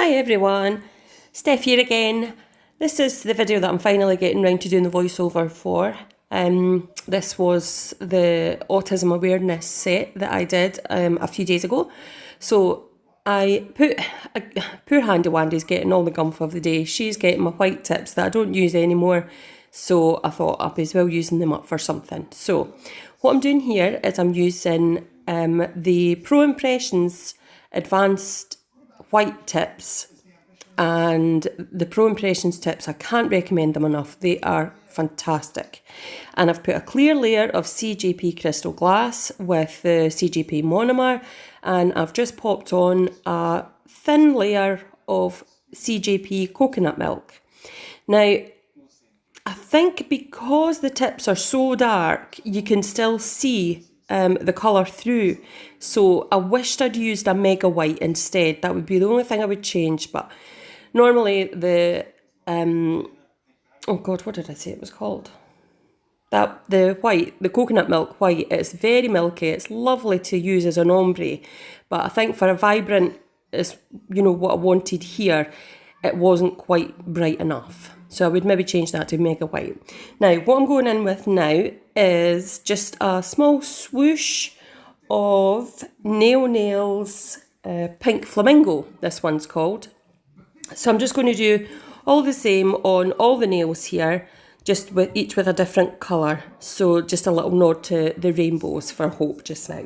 Hi everyone, Steph here again. This is the video that I'm finally getting round to doing the voiceover for. This was the Autism Awareness set that I did a few days ago. So I put, poor Handy Wandy's getting all the gumph of the day. She's getting my white tips that I don't use anymore. So I thought I'd be as well using them up for something. So what I'm doing here is I'm using the Pro Impressions Advanced white tips, and the Pro Impressions tips, I can't recommend them enough. They are fantastic. And I've put a clear layer of CJP crystal glass with the CJP monomer, and I've just popped on a thin layer of CJP coconut milk. Now, I think because the tips are so dark, you can still see the colour through. So I wished I'd used a mega white instead. That would be the only thing I would change. But normally the, oh God, what did I say it was called? The coconut milk white, it's very milky. It's lovely to use as an ombre. But I think for a vibrant, is what I wanted here, it wasn't quite bright enough. So I would maybe change that to mega white. Now, what I'm going in with now is just a small swoosh of Nails Pink Flamingo, this one's called. So I'm just going to do all the same on all the nails here, just with each with a different colour. So just a little nod to the rainbows for hope just now.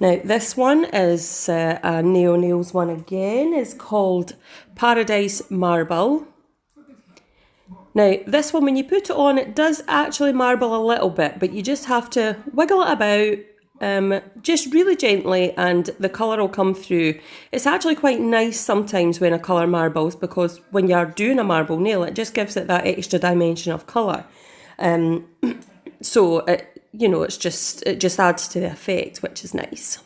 Now this one is a Nails one again. It's called Paradise Marble. Now this one, when you put it on, it does actually marble a little bit, but you just have to wiggle it about just really gently and the colour will come through. It's actually quite nice sometimes when a colour marbles, because when you're doing a marble nail, it just gives it that extra dimension of colour. So it just adds to the effect, which is nice.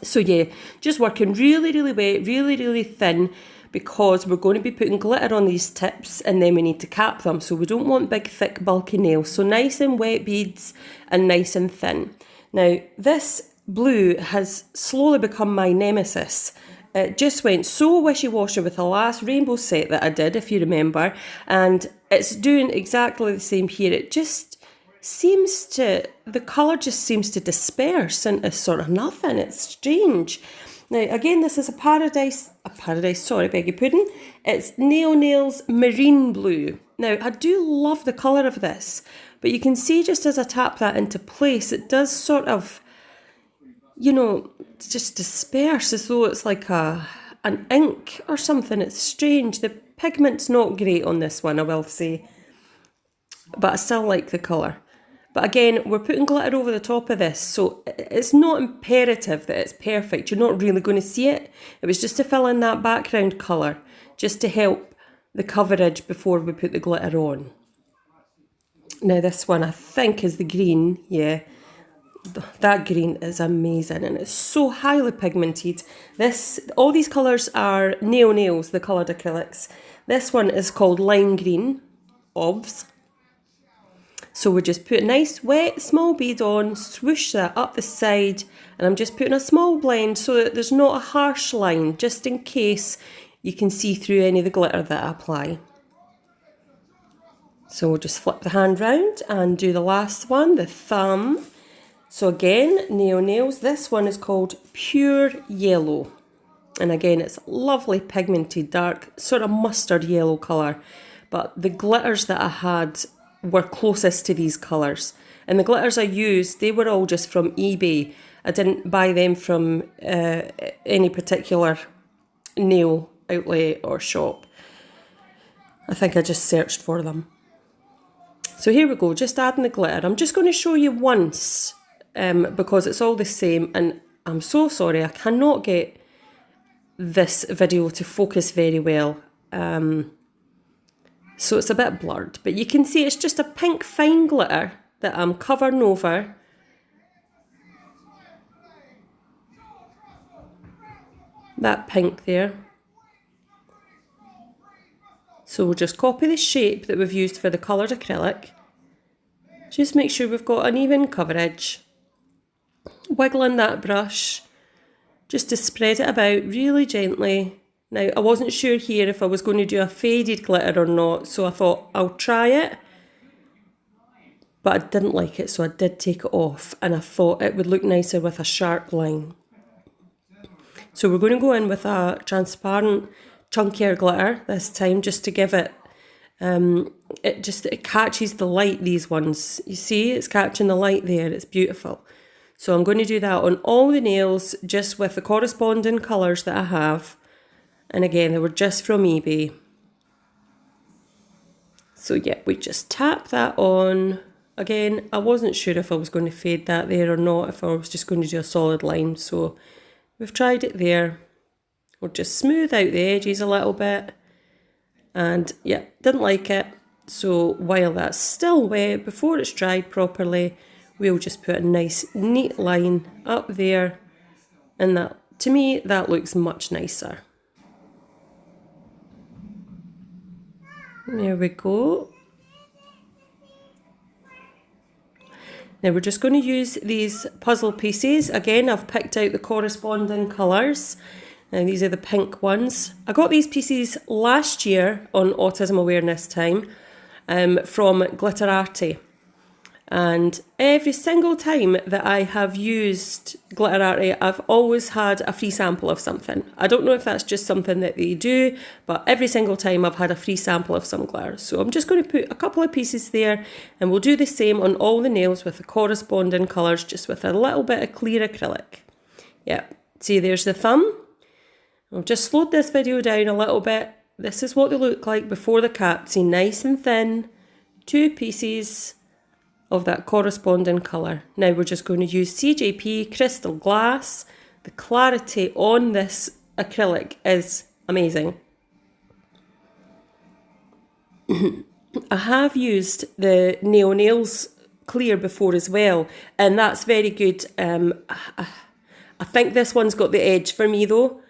So yeah, just working really, really wet, really, really thin, because we're going to be putting glitter on these tips and then we need to cap them. So we don't want big, thick, bulky nails. So nice and wet beads and nice and thin. Now, this blue has slowly become my nemesis. It just went so wishy-washy with the last rainbow set that I did, if you remember, and it's doing exactly the same here. It just seems to, the colour just seems to disperse into sort of nothing. It's strange. Now, again, this is beg your pudding. It's Nails Marine Blue. Now, I do love the colour of this, but you can see just as I tap that into place, it does sort of, just disperse as though it's like an ink or something. It's strange. The pigment's not great on this one, I will say, but I still like the colour. But again, we're putting glitter over the top of this, so it's not imperative that it's perfect. You're not really going to see it. It was just to fill in that background colour, just to help the coverage before we put the glitter on. Now this one I think is the green, yeah. That green is amazing and it's so highly pigmented. All these colours are Nails, the coloured acrylics. This one is called Lime Green, obvs. So we just put a nice wet small bead on, swoosh that up the side, and I'm just putting a small blend so that there's not a harsh line, just in case you can see through any of the glitter that I apply. So we'll just flip the hand round and do the last one, the thumb. So again, Nails, this one is called Pure Yellow. And again, it's lovely pigmented, dark, sort of mustard yellow colour. But the glitters that I had were closest to these colours. And the glitters I used, they were all just from eBay. I didn't buy them from any particular nail outlet or shop. I think I just searched for them. So here we go, just adding the glitter. I'm just going to show you once because it's all the same, and I'm so sorry, I cannot get this video to focus very well. So it's a bit blurred, but you can see it's just a pink fine glitter that I'm covering over. That pink there. So we'll just copy the shape that we've used for the coloured acrylic. Just make sure we've got an even coverage. Wiggling that brush just to spread it about really gently Now, I wasn't sure here if I was going to do a faded glitter or not, so I thought I'll try it. But I didn't like it, so I did take it off, and I thought it would look nicer with a sharp line. So we're going to go in with a transparent, chunkier glitter this time, just to give it, it catches the light, these ones. You see, it's catching the light there, it's beautiful. So I'm going to do that on all the nails, just with the corresponding colours that I have. And again, they were just from eBay. So yeah, we just tap that on. Again, I wasn't sure if I was going to fade that there or not, if I was just going to do a solid line. So we've tried it there. We'll just smooth out the edges a little bit. And yeah, didn't like it. So while that's still wet, before it's dried properly, we'll just put a nice neat line up there. And that, to me, that looks much nicer. There we go. Now we're just going to use these puzzle pieces. Again, I've picked out the corresponding colours. And these are the pink ones. I got these pieces last year on Autism Awareness time from Glitterati. And every single time that I have used Glitterati, I've always had a free sample of something. I don't know if that's just something that they do, but every single time I've had a free sample of some glitter. So I'm just going to put a couple of pieces there, and we'll do the same on all the nails with the corresponding colours, just with a little bit of clear acrylic. Yeah, see, there's the thumb. I've just slowed this video down a little bit. This is what they look like before the cap. See, nice and thin, 2 pieces of that corresponding colour. Now we're just going to use CJP crystal glass. The clarity on this acrylic is amazing. I have used the Neo Nails clear before as well, and that's very good. I think this one's got the edge for me though.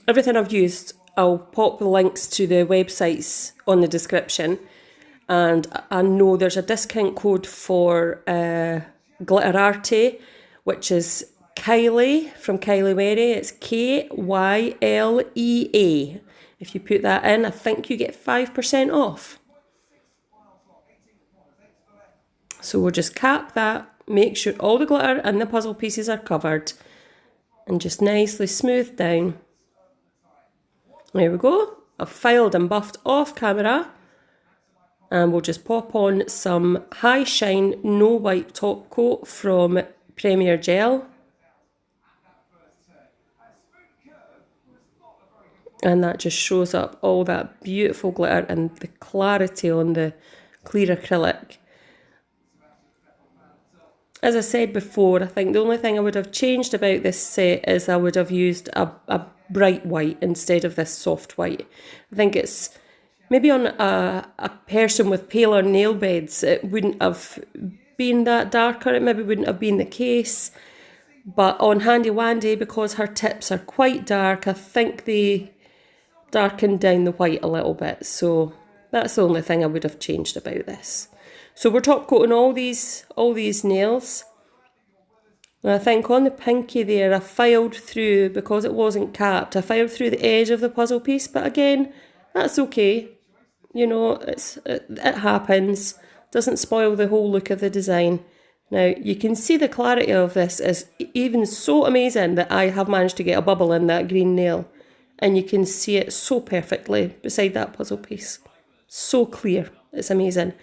Everything I've used, I'll pop the links to the websites on the description, and I know there's a discount code for Glitterati, which is Kylie from Kylie Mary. It's KYLEA. If you put that in, I think you get 5% off. So we'll just cap that, make sure all the glitter and the puzzle pieces are covered, and just nicely smooth down. There we go. I've filed and buffed off camera, and we'll just pop on some High Shine No Wipe top coat from Premier Gel. And that just shows up all that beautiful glitter and the clarity on the clear acrylic. As I said before, I think the only thing I would have changed about this set is I would have used a bright white instead of this soft white. I think it's maybe on a person with paler nail beds, it wouldn't have been that darker. It maybe wouldn't have been the case. But on Handy Wandy, because her tips are quite dark, I think they darkened down the white a little bit. So that's the only thing I would have changed about this. So we're top coating all these nails. And I think on the pinky there, I filed through, because it wasn't capped, I filed through the edge of the puzzle piece. But again, that's okay. You know, it happens. Doesn't spoil the whole look of the design. Now, you can see the clarity of this is even so amazing that I have managed to get a bubble in that green nail. And you can see it so perfectly beside that puzzle piece. So clear. It's amazing.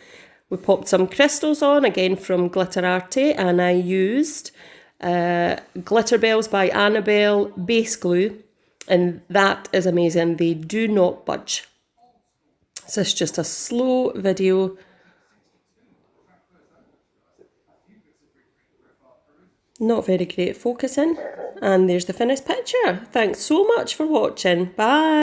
We popped some crystals on, again from Glitterati, and I used Glitter Bells by Annabelle base glue, and that is amazing. They do not budge. This is just a slow video. Not very great focusing. And there's the finished picture. Thanks so much for watching. Bye.